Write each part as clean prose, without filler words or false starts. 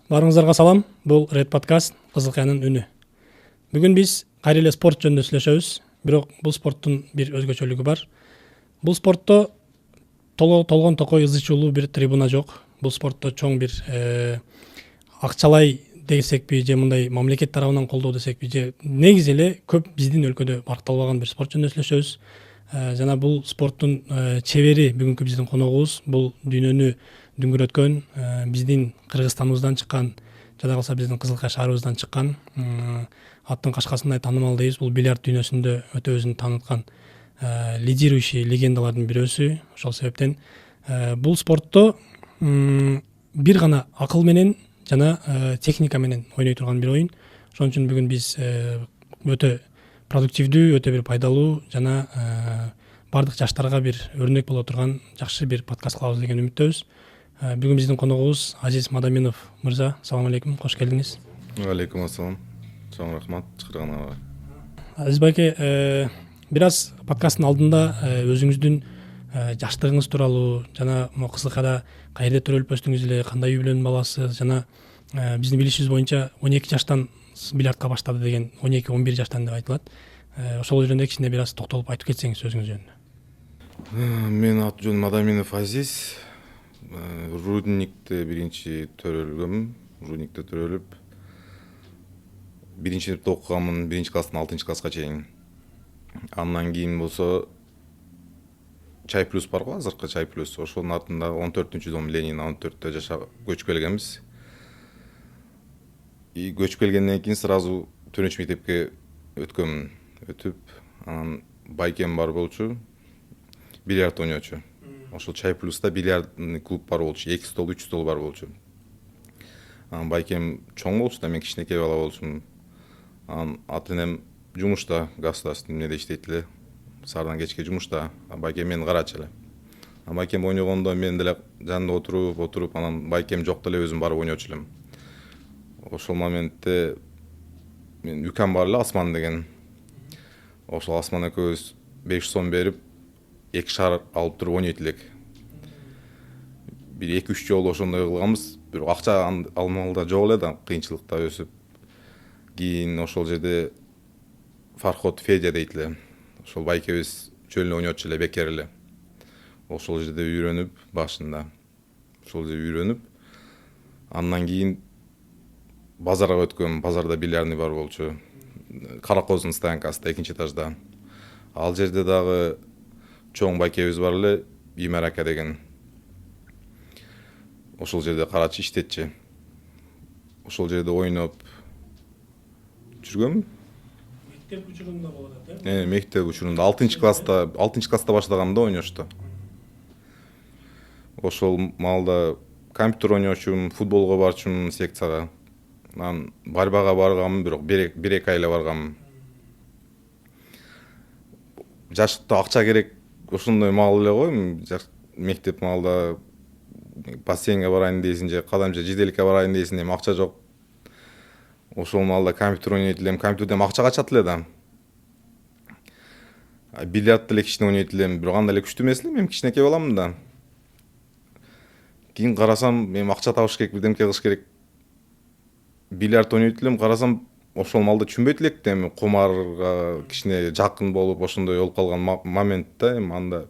Барыңыздарга салам. Бул Ред подкаст Кызылкаянын үнү. Бүгүн биз кайра эле спорт жөнүндө сүйлөшөбүз. Бирок бул спорттун бир өзгөчөлүгү бар. Бул спортто толгон токой ызычуулуу бир трибуна жок. Бул спортто чоң бир акчалай десекпи же мындай мамлекет тарабынан колдоо десекпи же негизи эле көп биздин өлкөдө баркталбаган бир спорт жөнүндө сүйлөшөбүз. Жана бул спорттун чебери бүгүнкү биздин коногубуз. Бул дүйнөнү дүңгүрөткөн биздин Кыргызстаныбыздан чыккан, жада калса биздин Кызылкая шаарыбыздан чыккан аттын кашкасындай таанымал дейбиз. Бул бильярд дүйнөсүндө өтө өзүн тааныткан лидирующий легендалардын бирөөсү. Ошол себептен бул спортто бир гана акыл менен жана техника менен ойной турган бир оюн. Ошон үчүн бүгүн биз өтө продуктивдүү, өтө бир пайдалуу жана бардык жаштарга бир өрнөк боло турган жакшы бир подкаст кылабыз деген үмүттөбүз. Бүгүн биздин коногубуз Азиз Мадаминов мырза. Салам алейкум, кош келдиңиз. Алейкум ассалам. Чоң рахмат чакырганыңарга. Азиз байке, бир аз подкасттын алдында өзүңүздүн жаштыгыңыз тууралуу жана могу Кызылкаяда каерде төрөлүп өстүңүз эле, кандай үй бүлөнүн баласысыз жана биздин билишибиз боюнча 12 жаштан бильярдка баштады деген, 12-11 жаштан деп айтылат. Ошол жөнүндө кичине бир аз токтолуп айтып кетсеңиз өзүңүз жөнүндө. Менин ат жөнүм Мадаминов Азиз. Рудникте биринчи төрөлгөм. Рудникте төрөлүп биринчи сыныпта окуганмын, биринчи класстан 6 класска чейин. Андан кийин болсо Чай плюс бар го, азыркы Чай плюс. Ошонун артында 14-дом Ленин 14-тө жашап көчүп келгенбиз. Көчүп келгенден кийин сразу төрөмчү мектепке өткөм. Өтүп, анан байкем бар болчу, бильярд ойночу. Ошол Чай плюста бильярдный клуб бар болчу, 2 стол, 3 стол бар болчу. Анан байкем чоң болчу да, мен кичинекей бала болчумун. Анан ата-энем жумушта, государственный эмнеде иштейт эле. Саардан кечке жумушта, байкем мени карачу эле. Байкем ойногондо мен деле жанында отуруп, анан байкем жок деле өзүм барып ойночу элем. Ошол моментте мен үкам бар эле, Асман деген. Ошол Асман экөөбүз 500 сом берип, 2 шар алып туруп ойнойт элек. Бир 2-3 жолу ошондой кылганбыз. Бирок акча алмалда жок эле да, кыйынчылыкта өсүп. Кийин ошол жерде Фархот Федя дейт эле. Ошол байкебиз чөлүнө ойночу эле, бекер эле. Ошол жерде үйрөнүп, башында. Ошол жерде үйрөнүп, андан кийин базарга өткөм. Базарда бильярдный бар болчу. Каракоздун стоянкасында, 2-нчи этажда. Ал жерде дагы чоң байкебиз бар эле, Имар ака деген. Ошол жерде карачы, иштетчи. Ошол жерде ойноп жүргөм. Мектеп учурунда болот да? Мектеп учурунда 6 класста баштаганымда ойношту. Ошол маалда компьютер ойночумун, футболго барчумун секцияга. Анан борьбага баргам, бирок 1-2 ай эле баргам. Жашыкта акча керек, ошондой маал эле го. Мектеп маалда бассейнге барайын дейсиң же кадамча жиделикке барайын дейсиң, эми акча жок. Ошол маалда компьютер ойнойт элем, компьютерден акча качат эле да. Бильярд деле кичине ойнойт элем, бирок андай эле күчтүү эмес элем, эми кичинекей баламын да. Кийин карасам, эми акча табыш керек, бирдемке кылыш керек. Бильярд ойнойт элем, карасам, ошол маалда түшүнбөйт элек да, эми кумарга кичине жакын болуп, ошондой болуп калган моментте, эми анда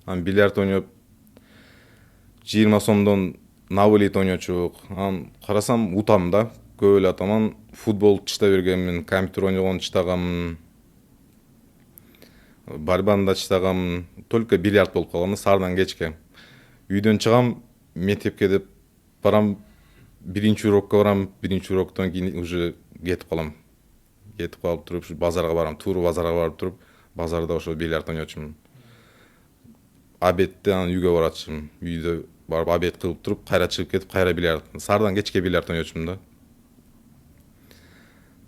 бильярд ойноп 20 сомдон навылит ойночук. Анан карасам, утам да, көп эле атаман. Футбол чышта бергенмин, компьютер ойногонду чыштаганмын. Борьбаны чыштаганмын. Только бильярд болуп калган, саардан кечке. Үйдөн чыгам, мектепке деп барам, биринчи урокко барам, биринчи уроктон кийин уже кетип калам. Кетип калып туруп, базарга барам, туура базарга барып туруп, базарда ошо бильярд ойночумун. Обедте анан үйгө барачумун. Үйдө барып обед кылып туруп, кайра чыгып кетип, кайра бильярд. Саардан кечке бильярд ойночумун да.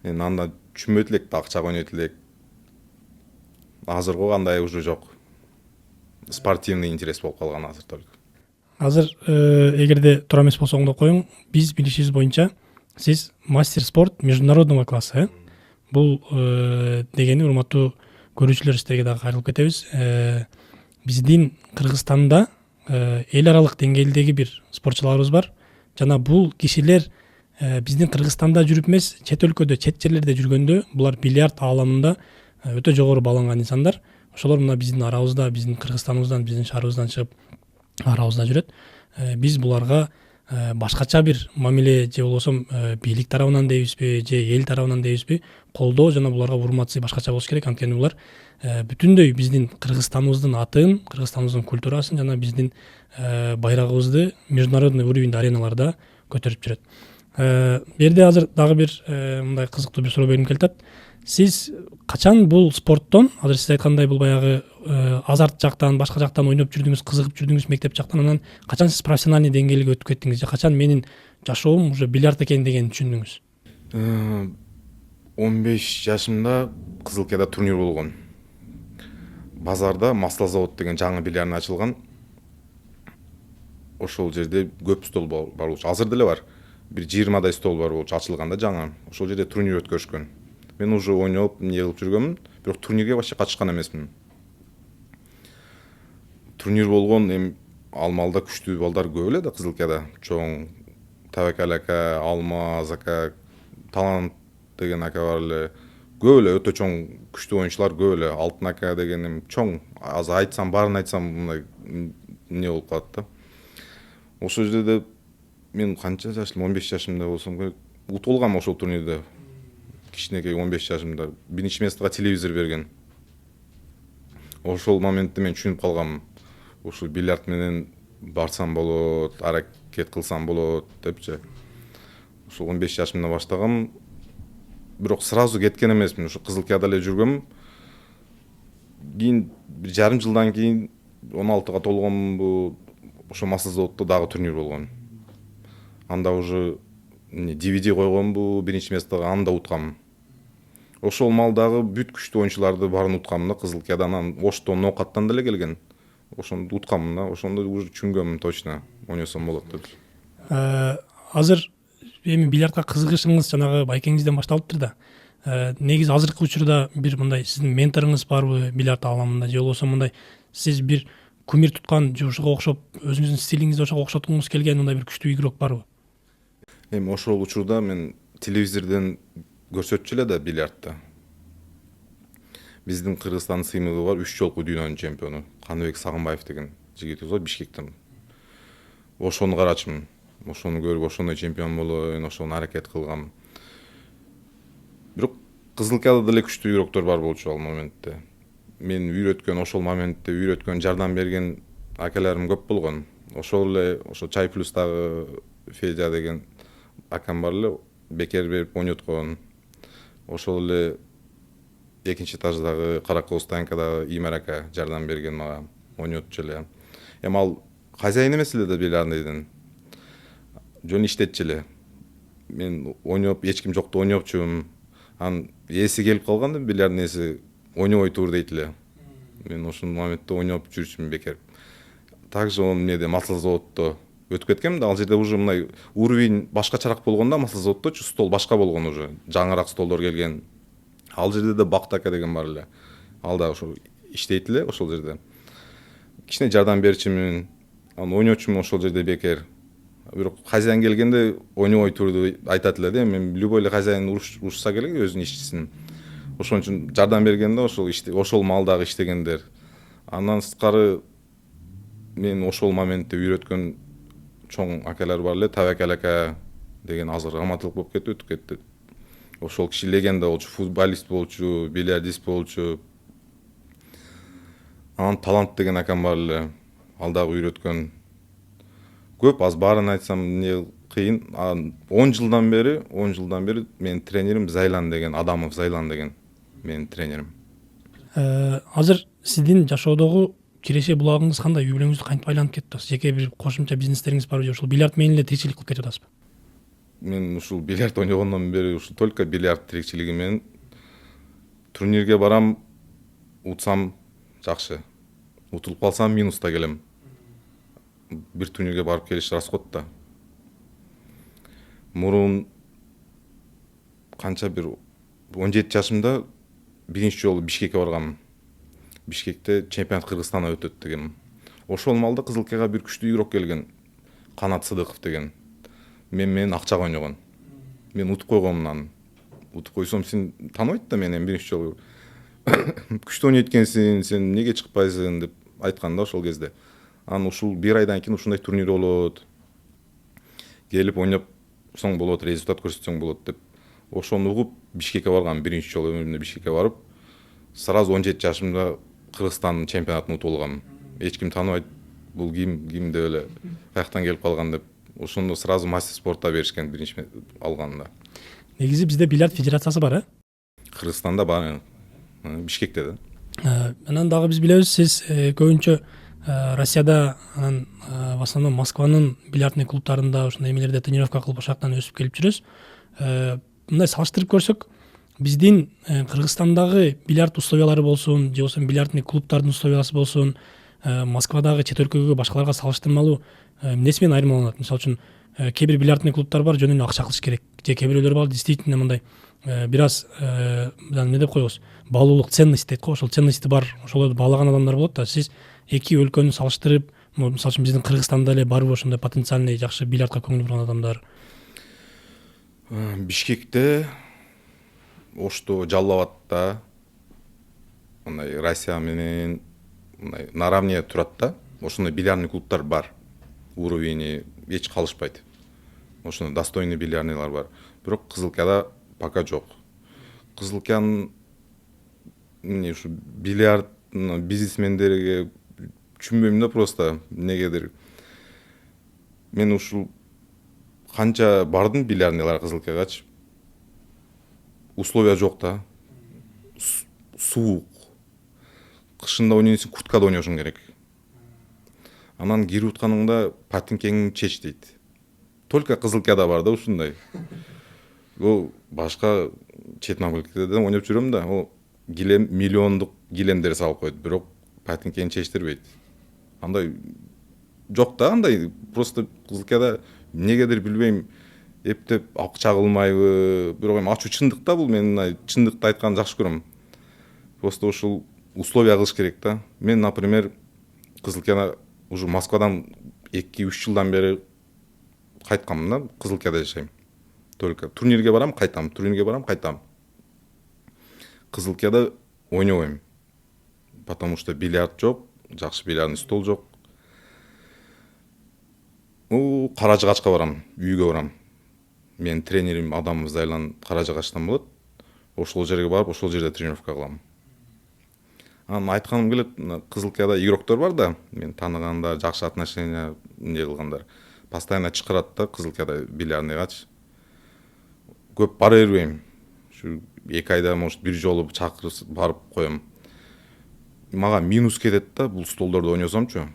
Эми анда түшүнбөйт элек да, акчага ойнойт элек. Азыркы андай уже жок. Спортивный интерес болуп калган азыр только. Азыр эгерде туура эмес болсо оңдоп коюң. Биз билишибиз боюнча сиз мастер спорт международного класса. Бул дегени урматтуу көрүүчүлөр, сиздерге дагы кайрылып кетебиз. Биздин Кыргызстанда эл аралык деңгээлдеги бир спортчуларыбыз бар. жана бул кишилер биздин Кыргызстанда жүрүп эмес, чет өлкөдө, чет жерлерде жүргөндө булар бильярд ааламында өтө жогору бааланган инсандар. Ошолор мына биздин арабызда, биздин Кыргызстаныбыздан, биздин шаарыбыздан чыгып арабызда жүрөт. Биз буларга башкача бир мамиле же болбосо бийлик тарабынан дейбизби, же эл тарабынан дейбизби, колдоо жана буларга урмат башкача болуш керек. Анткени булар бүтүндөй биздин Кыргызстаныбыздын атын, Кыргызстаныбыздын культурасын жана биздин байрагыбызды международный уровень ареналарда көтөрүп жүрөт. Бу жерде азыр дагы бир мындай кызыктуу бир суроо бергим келип атат. Сиз качан бул спорттон, азыр сиз айткандай бул баягы азарт жактан, башка жактан ойноп жүрдүңүз, кызыгып жүрдүңүз мектеп жактан, анан качан сиз профессиональный деңгээлге өтүп кеттиңиз же качан менин жашоом уже бильярд экен дегенди түшүндүңүз? 15 жашымда Кызылкияда турнир болгон. Базарда Масла завод деген жаңы бильярдный ачылган. Ошол жерде көп стол бар болчу. Азыр деле бар. Бир 20дай стол бар болчу ачылганда жаңы. Ошол жерде турнир өткөрүшкөн. Мен уже ойноп, эмне кылып жүргөмүн, бирок турнирге вообще катышкан эмесмин. Турнир болгон, эми Алмалда күчтүү балдар көп эле да Кызылкияда. Чоң Табакал ака, Алмаз ака, Талант деген ака бар эле. Көп эле өтө чоң күчтүү оюнчулар көп эле. Алтын ака деген эми чоң. Азыр айтсам, баарын айтсам мындай эмне болуп калат да. Ошол жерде мен канча жашым, 15 жашымда болсом керек, утулгам ошол турнирде. Кичинекей 15 жашымда биринчи местага телевизор берген. Ошол моментте мен түшүнүп калгам. Ушул бильярд менен барсам болот, аракет кылсам болот депчи. Ошол 15 жашымда баштагам. Бирок сразу кеткен эмесмин. Ушу Кызылкияда эле жүргөм. Кийин бир жарым жылдан кийин 16га толгонмун. Ошо Масла заводдо дагы турнир болгон. Анда уже DVD койгонбу, биринчи местага анда уткам. Ошол малдагы бүт күчтүү оюнчуларды баарын уткам да Кызылкияда, анан Оштон, Ноокаттан деле келген. Ошондо уткам да, ошондо уже түшүнгөм точно ойносом болот деп. Азыр эми бильярдка кызыгышыңыз жанагы байкеңизден башталыптыр да. Негизи азыркы учурда бир мындай сиздин менторуңуз барбы бильярд ааламында, же болбосо мындай сиз бир кумир туткан, же ошого окшоп өзүңүздүн стилиңизди ошого окшоткуңуз келген мындай бир күчтүү игрок барбы? Эми ошол учурда мен телевизордон көрсөтчү эле да бильярдты. Биздин Кыргызстандын сыймыгы бар 3 жолку дүйнөнүн чемпиону Каныбек Сагынбаев деген жигитибиз бар Бишкектен. Ошону карачымын. Ошону көрүп, ошондой чемпион болоюн, ошону аракет кылгам. Бирок Кызылкияда деле күчтүү игроктор бар болчу ал моментте. Мен үйрөткөн, ошол моментте үйрөткөн, жардам берген акаларым көп болгон. Ошол эле ошо Чай плюстагы Федя деген акам бар эле, бекер берип ойноткон. Ошол эле экинчи этаждагы Каракоз Танкадагы Имар ака жардам берген мага, ойнотчу эле. Эми ал хозяин эмес эле да бильярдныйдын. Жөн иштетчү эле. Мен ойноп, эч ким жокто ойнопчумун. Анан эси келип калганда бильярдный эси ойнобой тур дейт эле. Мен ошол моментте ойноп жүрчүмүн бекер. Также он эмнеде Масла заводдо өтүп кеткем да, ал жерде уже мындай уровень башкачараак болгондо Масла заводдочу стол башка болгон уже. Жаңыраак столдор келген. Ал жерде де Бакыт ака деген бар эле. Ал да ошо иштейт эле ошол жерде. Кичине жардам берчүмүн. Анан ойночумун ошол жерде бекер. Бирок хозяин келгенде ойнобой турду айтат эле да, мен любой эле хозяин урушса керек өзүнүн ишчисин. Ошон үчүн жардам бергенде ошол малдагы иштегендер. Андан сырткары мен ошол моментте үйрөткөн чоң акалар бар эле, Табакал ака деген азыр аматылык болуп кетти, өтүп кетти. Ошол киши легенда болчу, футболист болчу, бильярдист болчу. Анан Талант деген акам бар эле, ал дагы үйрөткөн. Көп, аз баарын айтсам эмне кыйын. 10 жылдан бери менин тренерим Зайлан деген, Адамов Зайлан деген менин тренерим. Азыр сиздин жашоодогу киреше булагыңыз кандай? Үй бүлөңүздү кантип айланып кетти? Жеке бир кошумча бизнестериңиз барбы же ушул бильярд менен эле тиричилик кылып кетип атасызбы? Мен ушул бильярд ойногондон бери ушу только бильярд тиричилиги менен. Турнирге барам, утсам жакшы. Утулуп калсам минуста келем. Бир турнирге барып келиш расход да. Мурун канча бир 17 жашымда биринчи жолу Бишкекке баргам. Бишкекте чемпионат Кыргызстана өтөт деген. Ошол малда Кызылкияга бир күчтүү игрок келген. Канат Сыдыков деген. менен акчага ойногон. Мен утуп койгомунан. Утуп койсом сен тааныбайт да мени биринчи жолу. Күчтүү ойнойт экенсиң, сен неге чыкпайсың деп айткан да ошол кезде. Анан ушул бир айдан кийин ушундай турнир болот. Келип ойнопсоң болот, результат көрсөтсөң болот деп. Ошону угуп Бишкекке баргам, биринчи жолу өмүрүмдө Бишкекке барып, сразу 17 жашымда Кыргызстан чемпионатын утуп алгам. Эч ким тааныбайт, бул ким деп эле каяктан келип калган деп. Ошондо сразу мастер спорта беришкен биринчи алганда. Негизи бизде бильярд федерациясы бар, Кыргызстанда бар, Бишкекте да. Анан дагы биз билебиз, сиз көбүнчө Россияда, анан в основном Москванын бильярдный клубтарында, ушундай эмелерде тренировка кылып ошол жактан өсүп келип жүрөсүз. Мындай салыштырып көрсөк, биздин Кыргызстандагы бильярд условиялары болсун, же болбосо бильярдный клубтардын условиясы болсун, Москвадагы чет өлкөгө башкаларга салыштырмалуу эмнеси менен айырмаланат? Мисалы үчүн кээ бир бильярдный клубтар бар, жөн эле акча кылыш керек, же кээ бирөөлөр бар, действительно мындай бир аз эмне деп коебуз, баалуулук, ценность дейт го, ошол ценности бар, ошолорду баалаган адамдар болот да. Сиз эки өлкөнү салыштырып, мисалы үчүн биздин Кыргызстанда эле барбы ошондой потенциальный жакшы бильярдка көңүл бурган адамдар? Бишкекте, Ошто, Жалал Абадта, мындай Россия менен мындай наравне турат да. Ошондой бильярдный клубтар бар. Уровени эч калышпайт. Ошондой достойный бильярдныйлар бар. Бирок Кызылкада пока жок. Кызылканын ушу бильярд бизнесмендерге түшүнбөйм да просто негедир. Мен ушул канча бардым бильярдныйлар Кызылкагачы. Условия жок да. Суук. Кышында ойнойсуң, курткада ойношуң керек. Анан кирип утканыңда патинкеңди чеч дейт. Только Кызылкада бар да ушундай. Ол башка чет мамлекеттерде ойноп жүрөм да, ол килем миллиондук килемдер салып коет, бирок патинкени чечтирбейт. Андай жок да, андай просто Кызылкада негедир билбейм, эптеп акча кылмайбы, бирок эми ачуу чындык да, бул мен чындыкты айтканды жакшы көрөм. Просто ушул условия кылыш керек да. Мен, например, Кызылкада уже Москвадан 2-3 жылдан бери кайтканмын да, Кызылкада жашайм. Только турнирге барам, кайтам, турнирге барам, кайтам. Кызылкада ойнобойм. Потому что бильярд жок, жакшы бильярдный стол жок. Каражыгачка барам, үйгө барам. Мен тренерим Адамов Зайлан Каражыгачтан болот. Ошол жерге барып, ошол жерде тренировка кылам. Анан айтканым келет, Кызылкада игроктор бар да, мен тааныгандар, жакшы отношения кылгандар. Постоянно чакырат да Кызылкада бильярдныйгачы. Көп бара бербейм. Ушу 2 айда может бир жолу чакырып барып коем. Мага минус кетет да, бул столдордо ойносомчу.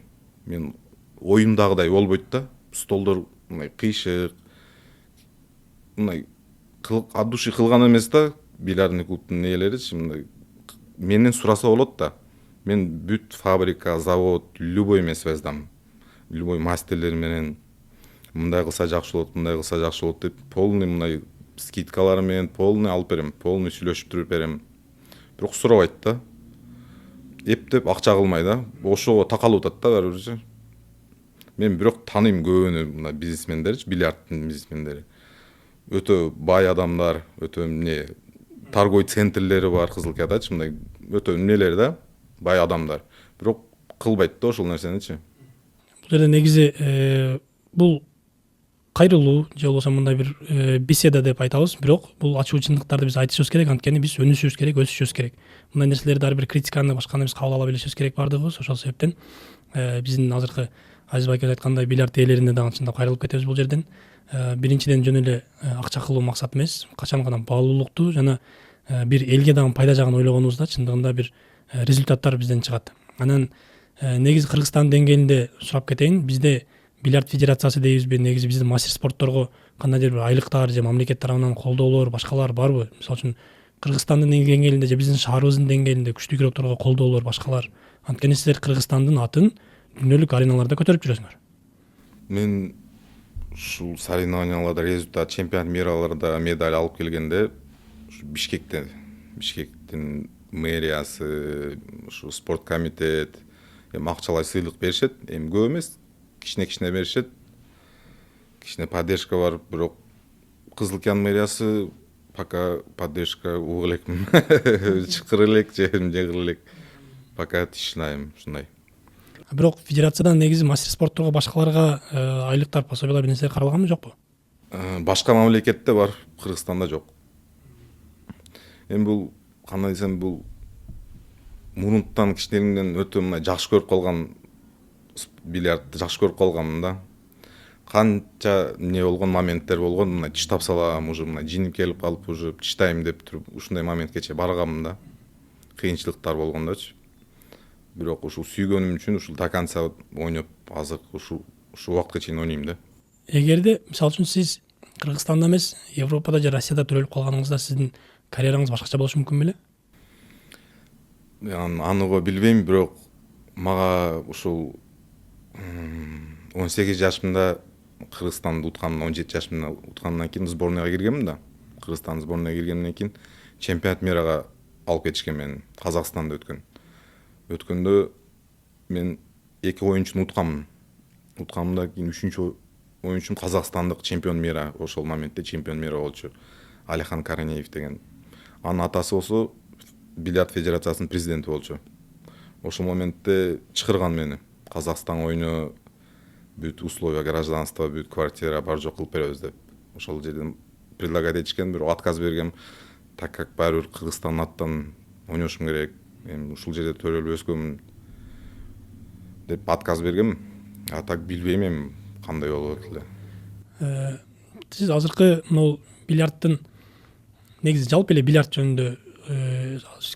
Мен оюмдагыдай болбойт да. Столдор мындай кыйшык, мындай от души кылган эмес да, бильярдный клубтун ээлеричи мындай менден сураса болот да. Мен бүт фабрика, завод, любой эме связдам. Любой мастерлер менен мындай кылса жакшы болот, мындай кылса жакшы болот деп полный мындай скидкалар менен полный алып берем, полный сүйлөшүп туруп берем. Бирок сурабайт да. Эптеп акча кылмай да. Ошого такалып атат да баарыбирчи. Мен бирок тааныйм көбүнө мына бизнесмендерчи, бильярдтын бизнесмендери. Өтө бай адамдар, өтө эмне торговый центрлери бар Кызылкадачы, мындай өтө эмнелер да, бай адамдар. Бирок кылбайт да ошол нерсеничи. Бул жерде негизи бул кайрылуу же болбосо мындай бир беседа деп айтабыз, бирок бул ачуу чындыктарды биз айтышыбыз керек, анткени биз өнүшүбүз керек, өсүшүбүз керек. Мындай нерселерди ар бир критиканы башканы биз кабыл ала билишибиз керек бардыгыбыз. Ошол себептен биздин азыркы Азиз байке айткандай бильярд ээлерине дагы чындап кайрылып кетебиз бул жерден. Биринчиден жөн эле акча кылуу максат эмес, качан гана баалуулукту жана бир элге дагы пайда жагын ойлогонубузда чындыгында бир результаттар бизден чыгат. Анан негизи Кыргызстан деңгээлинде сурап кетейин, бизде бильярд федерациясы дейбизби, негизи биздин мастер спортторго кандайдыр бир айлыктар же мамлекет тарабынан колдоолор, башкалар барбы? Мисалы үчүн Кыргызстандын деңгээлинде же биздин шаарыбыздын деңгээлинде күчтүү игрокторго колдоолор, башкалар. Анткени силер Кыргызстандын атын дүйнөлүк ареналарда көтөрүп жүрөсүңөр. Мен ушул соревнованияларда результат, чемпионат мираларда медаль алып келгенде Бишкектин мэриясы, ушу спорт комитет акчалай сыйлык беришет. Эми көп эмес, кичине беришет. кичине поддержка бар, бирок Кызыл Океан мэриясы пока поддержка угу элекмин. Чыкыр элек же жегыр элек. Пока тишинайм ушундай. Бирок федерациядан негизи мастер спорттурга башкаларга айлыктар, пособиялар бир нерсе каралганбы жокпу? Башка мамлекетте бар, Кыргызстанда жок. Эми бул кандай десем, бул мурунтан кичинелигимден өтө мындай жакшы көрүп калган бильярдты жакшы көрүп калганмын да. Канча не болгон моменттер болгон, мындай тиштап салам, уже мындай жинип келип калып, уже тиштайм деп туруп ушундай моментке чейин барганмын да. Кыйынчылыктар болгондочу. Бирок ушул сүйгөнүм үчүн ушул до конца ойноп, азыр ушул убакытка чейин ойнойм да. Эгерде мисалы үчүн сиз Кыргызстанда эмес, Европада же Россияда төрөлүп калганыңызда сиздин карьераңыз башкача болушу мүмкүн беле? Аны билбейм, бирок мага ушул 18 жашымда Кыргызстанды уткам, 17 жашымда уткандан кийин сборныйга киргенмин да. Кыргызстан сборныйга киргенден кийин чемпионат мирага алып кетишкен мени, Казакстанда өткөн. Өткөндө мен 2 оюнчуну уткаммын. Уткамда кийин 3-чү оюнчум казакстандык чемпион мира, ошол моментте чемпион мира болчу. Алихан Каранеев деген. Анын атасы болсо бильярд федерациясынын президенти болчу. Ошол моментте чакырган мени. Казакстан ойну, бүт условия гражданства, бүт квартира бар жок кылып беребиз деп. Ошол жерден предлагать этишкен, бирок отказ бергем. Так как баары бир Кыргызстандын аттан ойношум керек. Эми ушул жерде төрөлүп өскөнмүн деп отказ бергем. А так билбейм эми кандай болот эле. Сиз азыркы могул бильярдтын негизи жалпы эле бильярд жөнүндө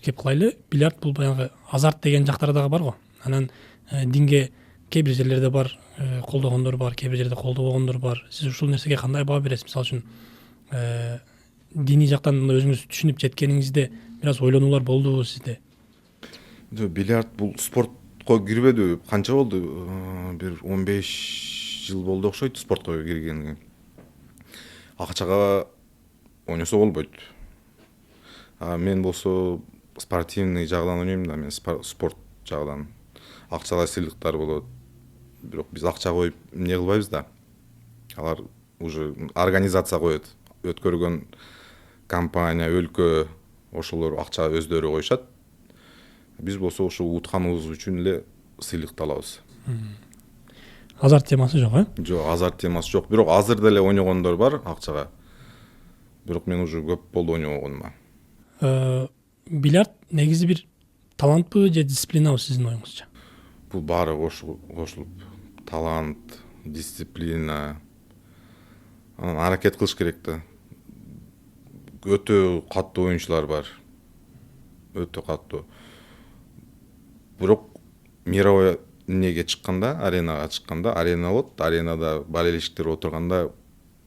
кеп кылайлы. Бильярд бул баягы азарт деген жактары дагы бар го. Анан динге кээ бир жерлерде бар, колдогондор бар, кээ бир жерде колдобогондор бар. Сиз ушул нерсеге кандай баа бересиз? Мисалы үчүн диний жактан өзүңүз түшүнүп жеткениңизде бир аз ойлонуулар болдубу сизде? Бильярд бул спортко кирбеди, канча болду? Бир 15 жыл болду окшойт спортко киргенине. Акчага ойносо болбойт. Мен болсо спортивный жагдан ойнойм да, мен спорт жагдан. Акчалай сыйлыктар болот. Бирок биз акча коюп эмне кылбайбыз да. Алар уже организация коет. Өткөргөн компания, өлкө, ошолор акча өздөрү коюшат. Биз болсо ошо утканыбыз үчүн эле сыйлыкты алабыз. Азарт темасы жок, Жок, азарт темасы жок. Бирок азыр деле ойногондор бар акчага. Бирок мен уже көп болду ойногонума. Бильярд негизи бир талантпы же дисциплинабы сиздин оюңузча? Бул баары кошулуп, талант, дисциплина, анан аракет кылыш керек да. Өтө каттуу оюнчулар бар. Өтө каттуу. Бирок мировой неге чыкканда, аренага чыкканда, арена болот, аренада болельщиктер отурганда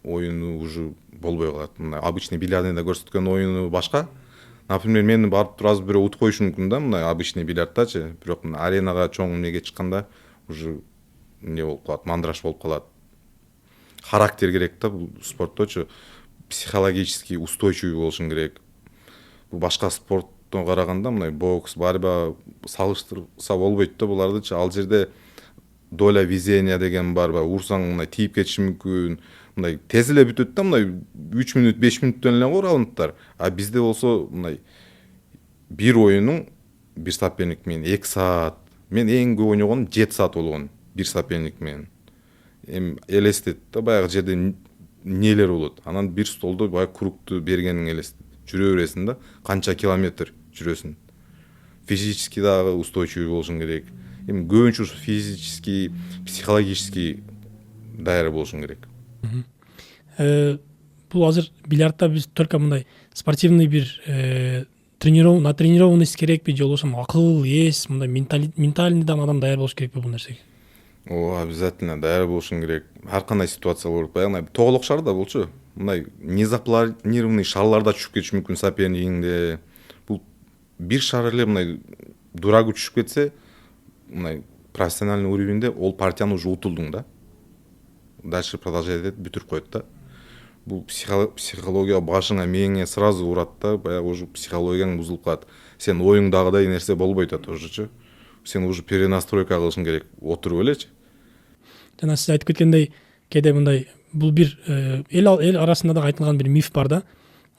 оюну уже болбой калат. Мындай обычный бильярдныйда көрсөткөн оюну башка. Например, мени барып туразы бирөө утуп коюшу мүмкүн да, мындай обычный бильярдтачы. Бирок аренага чоң неге чыкканда уже не болуп калат, мандраж болуп калат. Характер керек да бул спортточу. Психологически устойчивый болушуң керек. Бул башка спорттон караганда мындай бокс, борьба салыштырса болбойт да булардычы. Ал жерде доля везения деген бар, урсаң мындай тийип кетиши мүмкүн. Мындай тез эле бүтөт да, мындай 3 мүнөт, 5 мүнөттөн эле раундтар. А бизде болсо мындай бир оюнуң бир соперник менен 2 саат. Мен эң көп ойногонум 7 саат болгон бир соперник менен. Эми элестет да баягы жерде нелер болот. Анан бир столдо баягы кругту бергениң элестет. Жүрө бересиң да, канча километр жүрөсүң. Физически дагы устойчивый болушуң керек. Эми көбүнчө физически, психологически даяр болушуң керек. Бул азыр бильярдта биз только мындай спортивный бир натренированность керекпи же болбосо акыл, эс, мындай ментальный да адам даяр болуш керекпи бул нерсеге? Обязательно даяр болушуң керек. Ар кандай ситуация болот. Баягы тоголок шар да болчу. Мындай незапланированный шарларда түшүп кетиш мүмкүн сопернигиңде. Бул бир шар эле мындай дурак түшүп кетсе, мындай профессиональный уровеньде ол партияны уже утулдуң да. Дальше продолжать этет, бүтүрүп коет да. Бул психология башыңа, мээңе сразу урат да, баягы уже психологияң бузулуп калат. Сен оюңдагыдай нерсе болбойт да тожечу. Сен уже перенастройка кылышың керек, отуруп элечи. Жана сиз айтып кеткендей, кээде мындай бул бир эл арасында дагы айтылган бир миф бар да.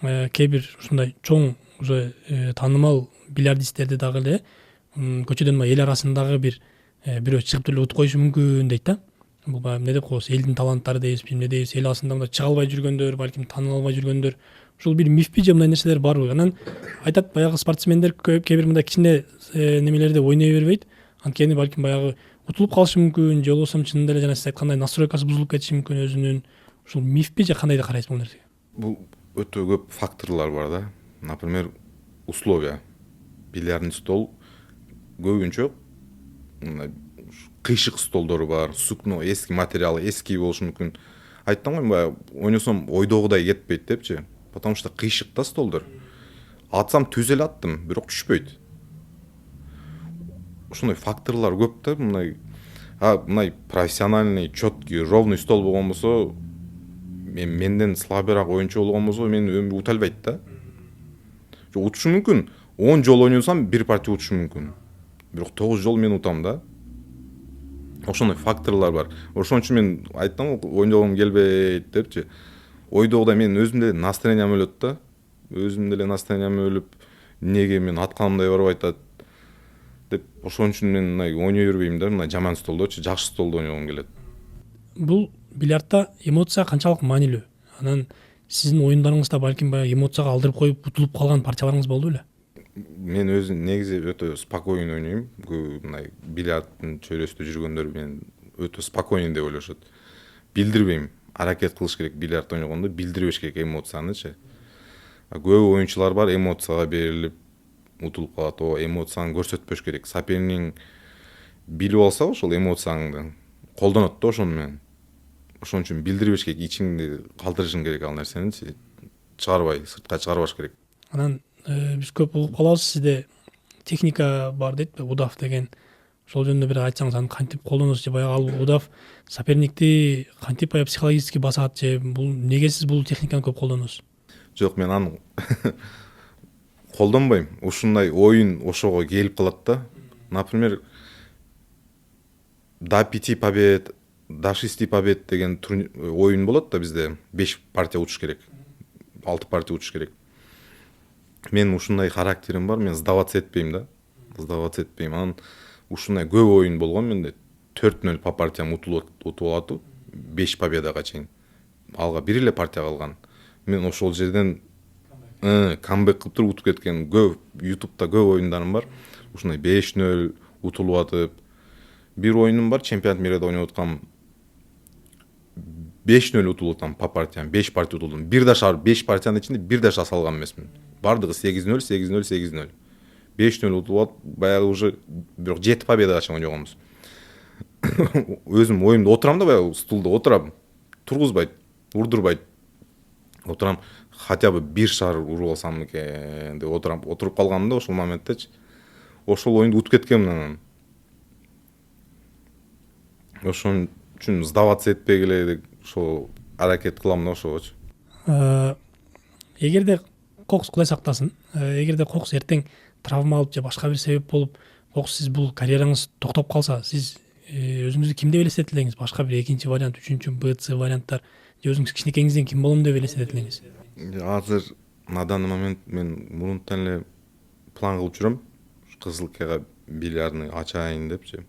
Кээ бир ушундай чоң уже таанымал бильярдисттерди дагы эле көчөдөн эл арасындагы бир бирөө чыгып деле утуп коюшу мүмкүн дейт да. Бул баягы эмне деп коебуз, элдин таланттары дейбизби, эмне дейбиз, эл арасында мындай чыга албай жүргөндөр, балким тааныла албай жүргөндөр, ушул бир мифпи же мындай нерселер барбы? Анан айтат баягы спортсмендер кээ бир мындай кичине немелерде ойной бербейт, анткени балким баягы утулуп калышы мүмкүн, же болбосо чынында эле жана сиз айткандай настройкасы бузулуп кетиши мүмкүн өзүнүн. Ушул мифпи же кандай карайсыз бул нерсеге? Бул өтө көп факторлор бар да. Например, условия. Бильярдный стол көбүнчө кыйшык столдору бар, сукно, эски материалы, эски болушу мүмкүн. Айттым го, баягы ойносом ойдогудай кетпейт депчи. Потому что кыйшык да столдор. Атсам түз эле аттым, бирок түшпөйт. Ушундай факторлор көп да, мындай профессиональный, четкий, ровный стол болгон болсо, менден слабыраак оюнчу болгон болсо, мени өмүр ута албайт да. Утушу мүмкүн. 10 жол ойносам бир партия утушу мүмкүн. Бирок 9 жол мен утам да. Ошондой факторлор бар. Ошон үчүн мен айттым, ойногум келбейт депчи. Ойдогудай мен өзүм деле настроениям өлөт да. Өзүм деле настроениям өлүп, неге мен атканымдай барып айтат деп. Ошон үчүн мен ойной бербейм да, мына жаман столдочу, жакшы столдо ойногум келет. Бул бильярдта эмоция канчалык маанилүү? Анан сиздин оюндарыңызда балким баягы эмоцияга алдырып коюп утулуп калган партияларыңыз болду беле? Мен өзүм негизи өтө спокойно ойнойм. Мындай бильярдтын чөйрөсүндө жүргөндөр мен өтө спокойно деп ойлошот. Билдирбейм. Аракет кылыш керек бильярд ойногондо, билдирбеш керек эмоциянычы. Көп оюнчулар бар, эмоцияга берилип утулуп калат. О, эмоцияны көрсөтпөш керек. Соперник билип алса ошол эмоцияңды колдонот да ошону менен. Ошон үчүн билдирбеш керек, ичиңди калтырышың керек ал нерсени, чыгарбай, сыртка чыгарбаш керек. Анан биз көп угуп калабыз, сизде техника бар дейт, удав деген. Ошол жөнүндө бир айтсаңыз, аны кантип колдоносуз, же баягы ал удав соперникти кантип баягы психологически басат, же бул неге сиз бул техниканы көп колдоносуз? Жок, мен аны колдонбойм. Ушундай оюн ошого келип калат да. Например, до 5 побед, до 6 побед деген оюн болот да бизде. 5 партия утуш керек. 6 партия утуш керек. Мен ушундай характерим бар, мен сдаваться этпейм да. Сдаваться этпейм. Анан ушундай көп оюн болгон менде 4-0 по партиям утуп алат, 5 победага чейин. Алга бир эле партия калган. Мен ошол жерден камбэк кылып туруп утуп кеткен көп, YouTube'да көп оюндарым бар. Ушундай 5-0 утулуп атып. Бир оюнум бар, чемпионат мирде ойноп аткам. 5-0 утулуп атам по партиям, 5 партия утулдум. Бир да шар 5 партиянын ичинде бир да шар салган эмесмин. Бардыгы 8-0, 8-0, 8-0. 5-0 утулуп атып, баягы уже бирок 7 победага чейин ойногонбуз. Өзүм оюмда отурам да, баягы стулда отурам. Тургузбайт, урдурбайт. Отурам, хотя бы бир шар уруп алсам экен деп отурам. Отуруп калганымда ошол моменттечи ошол оюнду утуп кеткенмин анан. Ошон үчүн сдаваться этпегиле деп ошол аракет кылам да ошогочу. Эгерде кокус Кудай сактасын, эгерде кокус эртең травма алып же башка бир себеп болуп, кокус сиз бул карьераңыз токтоп калса, сиз өзүңүздү ким деп элестете элеңиз? Башка бир экинчи вариант, үчүнчү, Б, С варианттар, же өзүңүз кичинекеңизден ким болом деп элестете элеңиз? Азыр на данный момент мен мурунтан эле план кылып жүрөм. Кызылкага бильярдны ачайын депчи.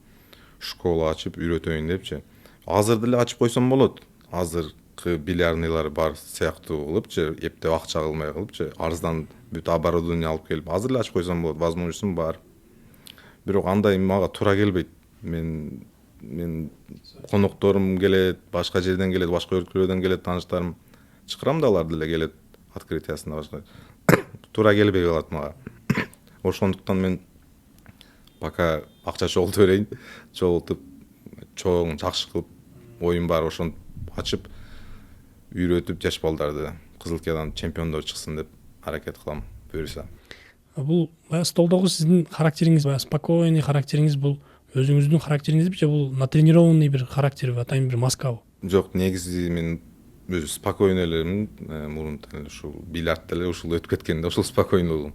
Школа ачып үйрөтөйүн депчи. Азыр деле ачып койсом болот. Азыркы бильярдныйлар бар сыяктуу кылыпчы, эптеп акча кылмай кылыпчы, арздан бүт оборудование алып келип, азыр эле ачып койсом болот, возможностьум бар. Бирок андай мага туура келбейт. Мен конокторум келет, башка жерден келет, башка өлкөлөрдөн келет тааныштарым. Чакырам да, алар деле келет открытиясына башка. Туура келбей калат мага. Ошондуктан мен пока акча чогултуп берейин, чогултуп чоң жакшы кылып оюн бар ошону ачып үйрөтүп жаш балдарды Кызылкиядан чемпиондор чыксын деп аракет кылам буюрса. Бул баягы столдогу сиздин характериңиз, баягы спокойный характериңиз, бул өзүңүздүн характериңизби же бул натренированный бир характерби, атайын бир маскабы? Жок, негизи мен өзү спокойный элемин, мурунтан эле ушул бильярдта эле ушул өтүп кеткенде ушул спокойный болдум.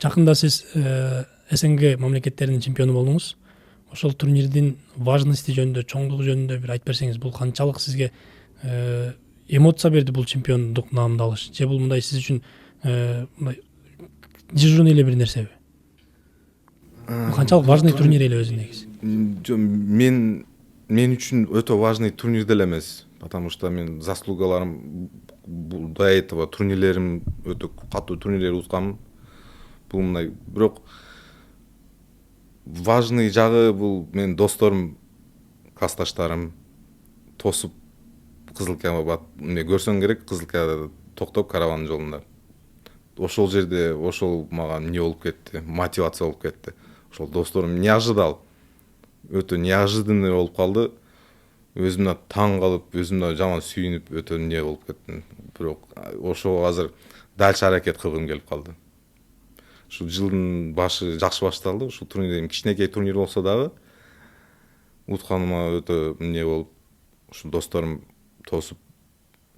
Жакында сиз СНГ мамлекеттеринин чемпиону болдуңуз. Ошол турнирдин важности жөнүндө, чоңдугу жөнүндө бир айтып берсеңиз, бул канчалык сизге эмоция берди бул чемпиондук наамды алыш, же бул мындай сиз үчүн мындай дежурный эле бир нерсеби? Канчалык важный турнир эле өзү негизи? Жок, мен үчүн өтө важный турнир деле эмес, потому что мен заслугаларым до этого турнирлерим өтө катуу турнирлер уткам. Бул мындай, бирок важный жагы бул менин досторум, классташтарым тосуп Кызылкияга эмне көрсөң керек, Кызылкияда токтоп караван жолунда. Ошол жерде ошол мага эмне болуп кетти, мотивация болуп кетти. Ошол досторум неожидан, өтө неожиданный болуп калды. Өзүмө таң калып, өзүмө жаман сүйүнүп, өтө эмне болуп кеттим. Бирок ошо азыр дальше аракет кылгым келип калды. Ушул жылдын башы жакшы башталды. Ушул турнир кичинекей турнир болсо дагы утканыма өтө эмне болуп, ушул досторум тосуп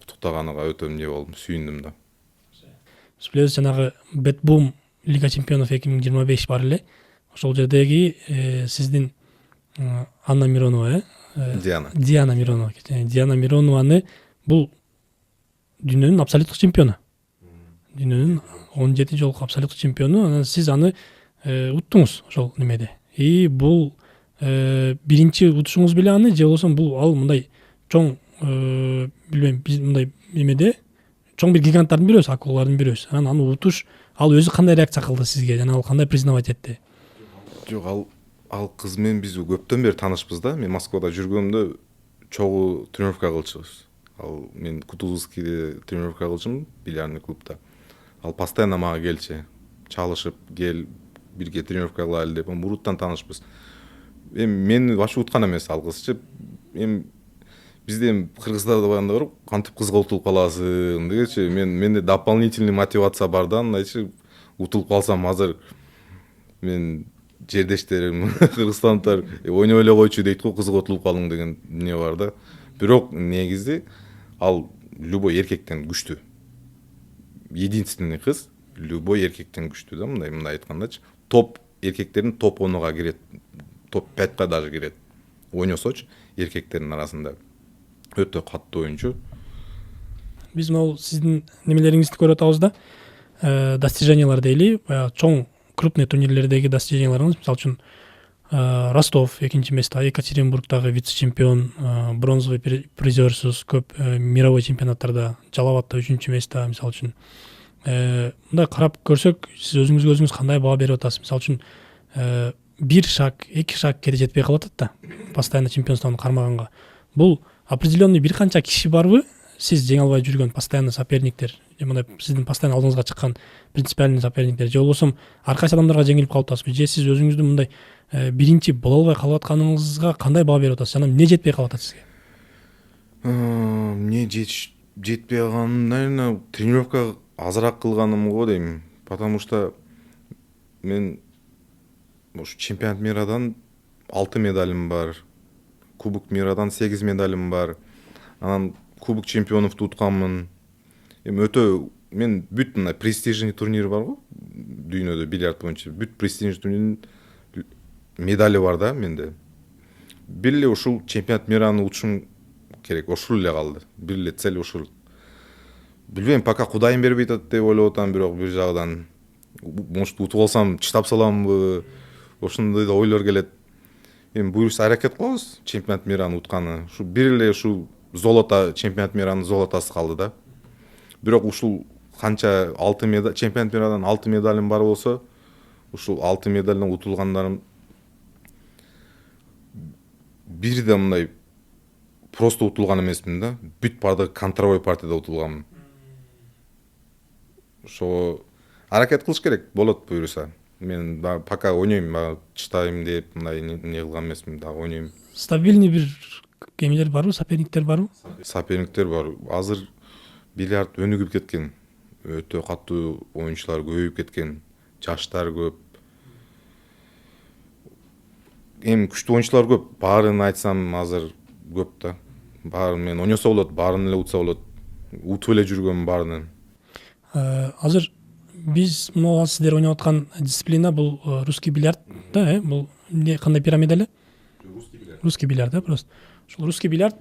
куттуктаганга өтө эмне болдум, сүйүндүм да. Биз билебиз, жанагы Бетбум Лига чемпионов 2025 бар эле. Ошол жердеги сиздин Анна Миронова, Диана Миронова. Диана Миронованы бул дүйнөнүн абсолюттук чемпиону. Дүйнөнүн 17 жолку абсолюттук чемпиону. Анан сиз аны уттуңуз ошол немеде. Бул биринчи утушуңуз беле аны, же болбосо бул ал мындай чоң, билбейм, биз мындай немеде чоң бир гиганттардын бирөөсү, акулалардын бирөөсү. Анан аны утуш, ал өзү кандай реакция кылды сизге? Жана ал кандай признавать этти? Жок, ал кыз менен биз көптөн бери таанышпыз да. Мен Москвада жүргөндө чогуу тренировка кылчубуз. Ал мен Кутузовскийде тренировка кылчумун, бильярдный клубда. Ал постоянно мага келчү, чалышып, кел бирге тренировка кылайлы деп, мурунтан таанышпыз. Мени башы уткан эмес ал кызчы. Бизде Кыргызда да баганда бар, кантип кызга утулуп каласың дегенчи, менде дополнительный мотивация бар да, андайчы утулуп калсам азыр мен жердештерим кыргызстандыктар ойноп эле койчу дейт го, кызга утулуп калдың деген эмне бар да. Бирок негизи ал любой эркектен күчтүү. Единственный кыз любой эркектен күчтүү да, мындай айткандачы. Топ эркектердин топ 10-га кирет, топ 5-ка даже кирет. Ойносочу эркектердин арасында өтө каттуу оюнчу. Биз могу сиздин немелериңизди көрүп атабыз да. Достижениялар дейли, баягы чоң крупный турнирлердеги достиженияларыңыз, мисалы үчүн Ростов 2-нчи место, Екатеринбургдагы вице-чемпион, бронзовый призерсуз, көп мировой чемпионаттарда, Жалалабадта 3-нчү место, мисалы үчүн. Мындай карап көрсөк, сиз өзүңүзгө өзүңүз кандай баа берип атасыз? Мисалы үчүн бир шаг, 2 шаг кете жетпей калып атат да, постоянно чемпионствону кармаганга. Бул определенный бир канча киши барбы? Сиз жеңе албай жүргөн постоянно соперниктер, же мындай сиздин постоянно алдыңызга чыккан принципиальный соперниктер, же болбосо ар кайсы адамдарга жеңилип калып атасызбы, же сиз өзүңүздүн мындай биринчи боло албай калып атканыңызга кандай баа берип атасыз? Жана эмне жетпей калып атат сизге? Эмне жетпей калганым, наверное, тренировка азыраак кылганым го дейм, потому что мен ушу чемпионат мирадан 6 медалим бар, кубок мирадан 8 медалим бар, анан кубок чемпионовду утканмын. Өтө мен бүт мына престижный турнир бар го дүйнөдө бильярд боюнча, бүт престижный турнирдин медали бар да менде. Бир эле ушул чемпионат мираны утушум керек, ошол эле калды. Бир эле цель ушул. Билбейм, пока Кудайым бербей атат деп ойлоп атам, бирок бир жагдан может утуп алсам чыдап саламбы, ошондой да ойлор келет. Буюрса аракет кылабыз чемпионат мираны утканы. Ушу бир эле ушул золото, чемпионат миранын золотосы калды да. Бирок ушул канча 6 медаль, чемпионат мирадан 6 медалим бар болсо, ушул 6 медалдан утулгандарым бири да мындай просто утулган эмесмин да. Бүт бардыгы контровой партияда утулганмын. Ошо аракет кылыш керек, болот буюрса. Мен пока ойнойм, чытайм деп мындай эмне кылган эмесмин, дагы ойнойм. Стабильный бир кемелер барбы, соперниктер барбы? Соперниктер бар. Азыр бильярд өнүгүп кеткен. Өтө каттуу оюнчулар көбөйүп кеткен. Жаштар көп. Күчтүү оюнчулар көп. Баарын айтсам азыр көп да. Баарын мен ойносо болот, баарын эле утса болот. Утуп эле жүргөм баарынан. Азыр биз могу сиздер ойноп аткан дисциплина бул русский бильярд да, бул кандай пирамида эле? Русский бильярд да, просто. Ушул русский бильярд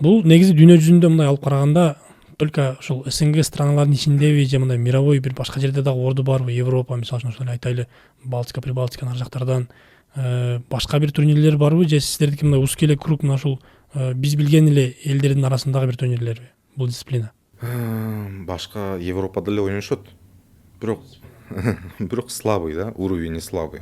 Бул негизи дүйнө жүзүндө мындай алып караганда только ушул СНГ страналарынын ичиндеби же мындай мировой бир башка жерде дагы орду барбы? Европа мисалы үчүн ошол айтайлы Балтика, Прибалтиканын ар жактардан башка бир турнирлер барбы же сиздердики мындай узкеле круг мына ушул биз билген эле элдердин арасындагы бир турнирлерби бул дисциплина? Башка Европада эле ойношот. Бирок бирок слабый да, уровень слабый.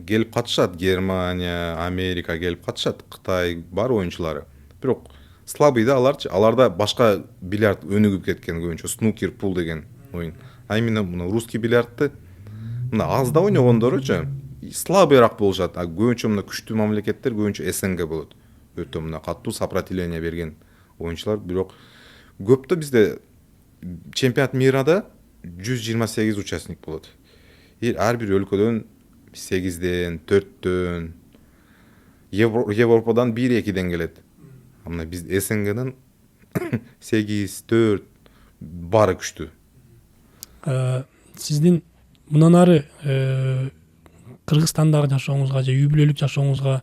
Келип катышат Германия, Америка келип катышат, Кытай бар оюнчулары. Бирок слабый да аларчы. Аларда башка бильярд өнүгүп кеткен көбүнчө снукер, пул деген оюн. А именно мына русский бильярдты мына азда ойногондоручу слабыйраак болушат. А көбүнчө мына күчтүү мамлекеттер көбүнчө СНГ болот. Өтө мына катуу сопротивление берген оюнчулар. Бирок көптө бизде чемпионат мирада 128 участник болот. Ар бир өлкөдөн 8ден, 4төн, Европадан 1-2ден келет. А мына биз СНГден 8, 4 баары күчтүү. Сиздин мындан ары Кыргызстандагы жашооңузга же үй бүлөлүк жашооңузга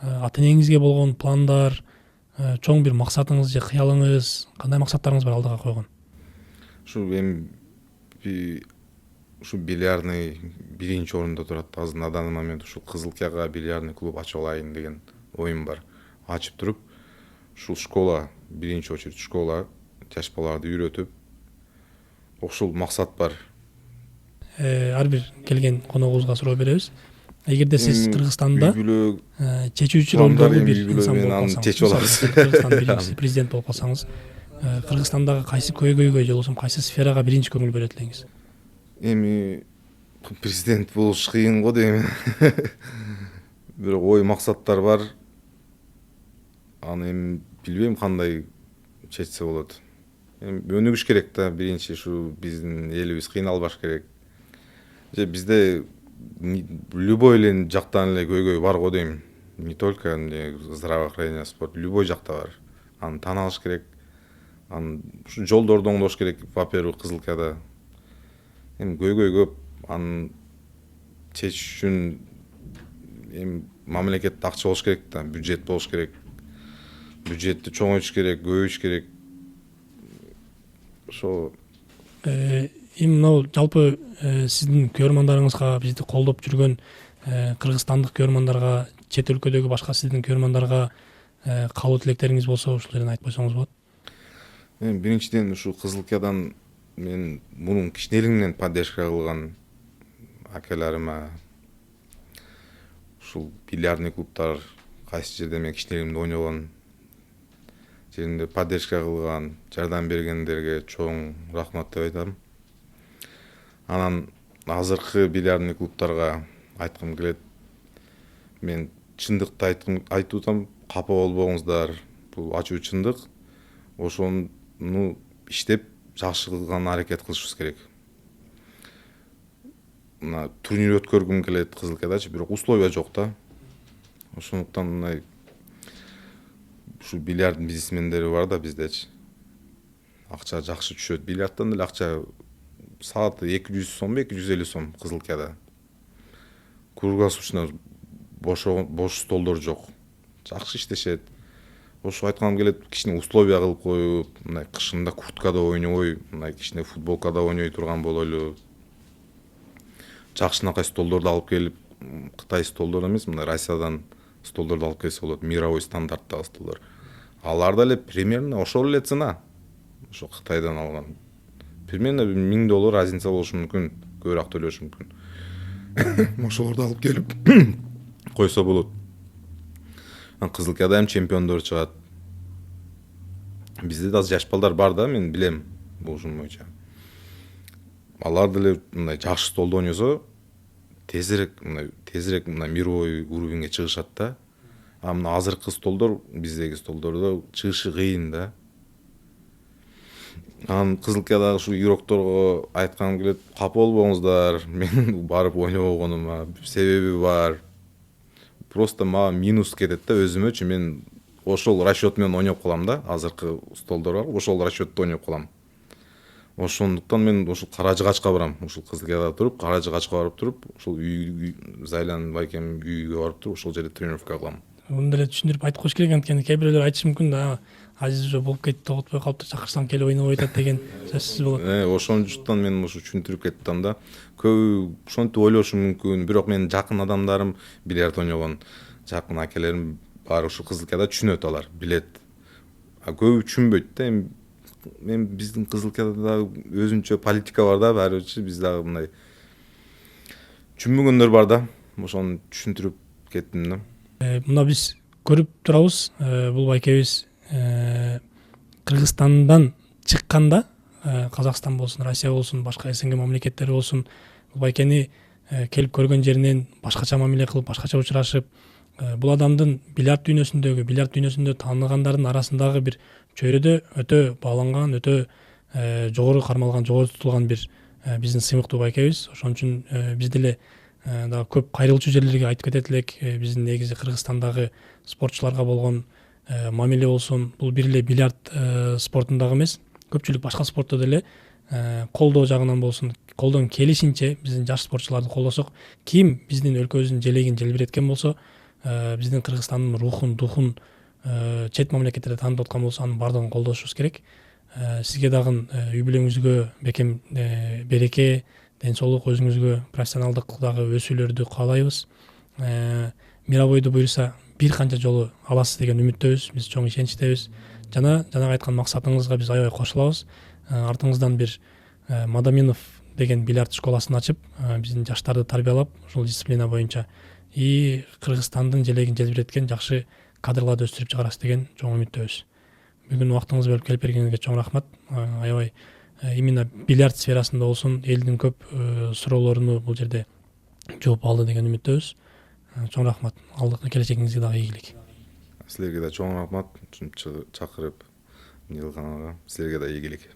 ата энеңизге болгон пландар, чоң бир максатыңыз же кыялыңыз, кандай максаттарыңыз бар алдыга койгон? Ушу эми ушу бильярдный биринчи орунда турат. Азыр на данный момент ушул Кызылкияга бильярдный клуб ачып алайын деген оюм бар. Ачып туруп, ушул школа, биринчи очередь школа, жаш балаларды үйрөтүп, ушул максат бар. Ар бир келген коногубузга суроо беребиз. Эгерде сиз Кыргызстанда чечүүчү ролдогу бир инсан болуп калсаңыз, Кыргызстандын биринчи президент болуп калсаңыз, Кыргызстандагы кайсы көйгөйгө же болбосо кайсы сферага биринчи көңүл бөлөт элеңиз? Эми президент болуш кыйын го дейм. Бирок ой максаттар бар. Аны эми билбейм кандай чечсе болот. Эми өнүгүш керек да, биринчи ушу биздин элибиз кыйналбаш керек. Же бизде любой эле жактан эле көйгөй бар го дейм. Не только здравоохранение, спорт, любой жакта бар. Аны таана алыш керек. Аны ушу жолдорду оңдош керек, во-первых, Кызылкияда. Эми көйгөй көп. Аны чечиш үчүн эми мамлекетте акча болуш керек да, бюджет болуш керек. Бюджетти чоңойтуш керек, көбөйтүш керек. Ошо эми мынау жалпы сиздин көрөрмандарыңызга, бизди колдоп жүргөн кыргызстандык көрөрмандарга, чет өлкөдөгү башка сиздин көрөрмандарга каалоо тилектериңиз болсо ушул жерден айтып койсоңуз болот. Эми биринчиден ушу Кызылкиядан мен мунун кичинелигинен поддержка кылган акаларыма, ушул бильярдный клубтар кайсы жерде мен кичинелигимде ойногон жеринде поддержка кылган, жардам бергендерге чоң рахмат деп айтам. Анан азыркы бильярдный клубтарга айткым келет. Мен чындыкты айтып атам, капа болбоңуздар. Бул ачуу чындык. Ошону иштеп жакшы кылган аракет кылышыбыз керек. Мына турнир өткөргүм келет Кызылкиядачы, бирок условия жок да. Ошондуктан мындай ушу бильярддын бизнесмендери бар да биздечи. Акча жакшы түшөт. Бильярдтан эле акча сааты 200 сомбу, 250 сом Кызылкияда. Круглосуточно бош столдор жок. Жакшы иштешет. Ошо айткым келет, кичине условия кылып коюп, мындай кышында курткада ойнобой, мындай кичине футболкада ойной турган бололу. Жакшынакай столдорду алып келип, Кытай столдору эмес, мындай Россиядан столдорду алып келсе болот, мировой стандарттагы столдор. Аларда эле примерно ошол эле цена. Ошо Кытайдан алган. Примерно $1000 разница болушу мүмкүн, көбүрөөк төлөшү мүмкүн. Ошолорду алып келип койсо болот. Кызылкияда эми чемпиондор чыгат. Бизде да жаш балдар бар да, мен билем болушум боюнча. Алар деле мындай жакшы столдо ойносо, тезирээк мындай мировой уровеньге чыгышат да. А мына азыркы столдор, биздеги столдордо чыгышы кыйын да. Анан Кызылкиядагы ушу игрокторго айткым келет, капа болбоңуздар, мен барып ойнобогонума себеби бар. Просто мага минус кетет да өзүмөчү, мен ошол расчет менен ойноп калам да, азыркы столдор бар, ошол расчетто ойноп калам. Ошондуктан мен ушул Каражыгачка барам, ушул Кызылкияда туруп, Каражыгачка барып туруп, ушул үй Зайлан байкем үйгө барып туруп, ошол жерде тренировка кылам. муну деле түшүндүрүп айтып коюш керек. Анткени кээ бирөөлөр айтышы мүмкүн да, Азиз уже болуп кетти, оготпой калыптыр, чакырсаң келип ойнобой атат деген сөзсүз болот. Ошондуктан мен ушу түшүндүрүп кеттим да. Көбү ошентип ойлошу мүмкүн, бирок менин жакын адамдарым, бильярд ойногон жакын акелерим баары ушу Кызылкияда түшүнөт, алар билет. А көбү түшүнбөйт да. Мен биздин Кызылкияда дагы өзүнчө политика бар да, баарыбырчы биз дагы мындай түшүнбөгөндөр бар да. Ошону түшүндүрүп кеттим да. Мына биз көрүп турабыз, бул байкебиз Кыргызстандан чыкканда, Казакстан болсун, Россия болсун, башка СНГ мамлекеттери болсун, бул байкени келип көргөн жеринен башкача мамиле кылып, башкача учурашып, бул адамдын бильярд дүйнөсүндө тааныгандардын арасындагы бир чөйрөдө өтө бааланган, өтө жогору кармалган, жогору тутулган бир биздин сыймыктуу байкебиз. Ошон үчүн биз деле дагы көп кайрылчу жерлерге айтып кетет элек. Биздин негизи Кыргызстандагы спортчуларга болгон мамиле болсун, бул бир эле бильярд спортундагы эмес, көпчүлүк башка спортто деле колдоо жагынан болсун, колдон келишинче биздин жаш спортчуларды колдосок, ким биздин өлкөбүздүн желегин желбиреткен болсо, биздин Кыргызстандын рухун, духун чет мамлекеттерде таанытып аткан болсо, анын баардыгын колдошубуз керек. Сизге дагы үй бүлөңүзгө бекем береке, ден соолук, өзүңүзгө профессионалдык дагы өсүүлөрдү каалайбыз. Мировойду буюрса бир канча жолу аласыз деген үмүттөбүз, биз чоң ишеничтебиз. Жана жанагы айткан максатыңызга биз аябай кошулабыз. Артыңыздан бир Мадаминов деген бильярд школасын ачып, биздин жаштарды тарбиялап, ушул дисциплина боюнча Кыргызстандын желегин желбиреткен жакшы кадрларды өстүрүп чыгарасыз деген чоң үмүттөбүз. Бүгүн убактыңызды бөлүп келип бергениңизге чоң рахмат. Аябай именно бильярд сферасында болсун, элдин көп суроолоруну бул жерде жооп алды деген үмүттөбүз. Чоң рахмат. Алдык келечегиңизге дагы ийгилик. Силерге да чоң рахмат чакырып, Нилканага. Силерге да ийгилик.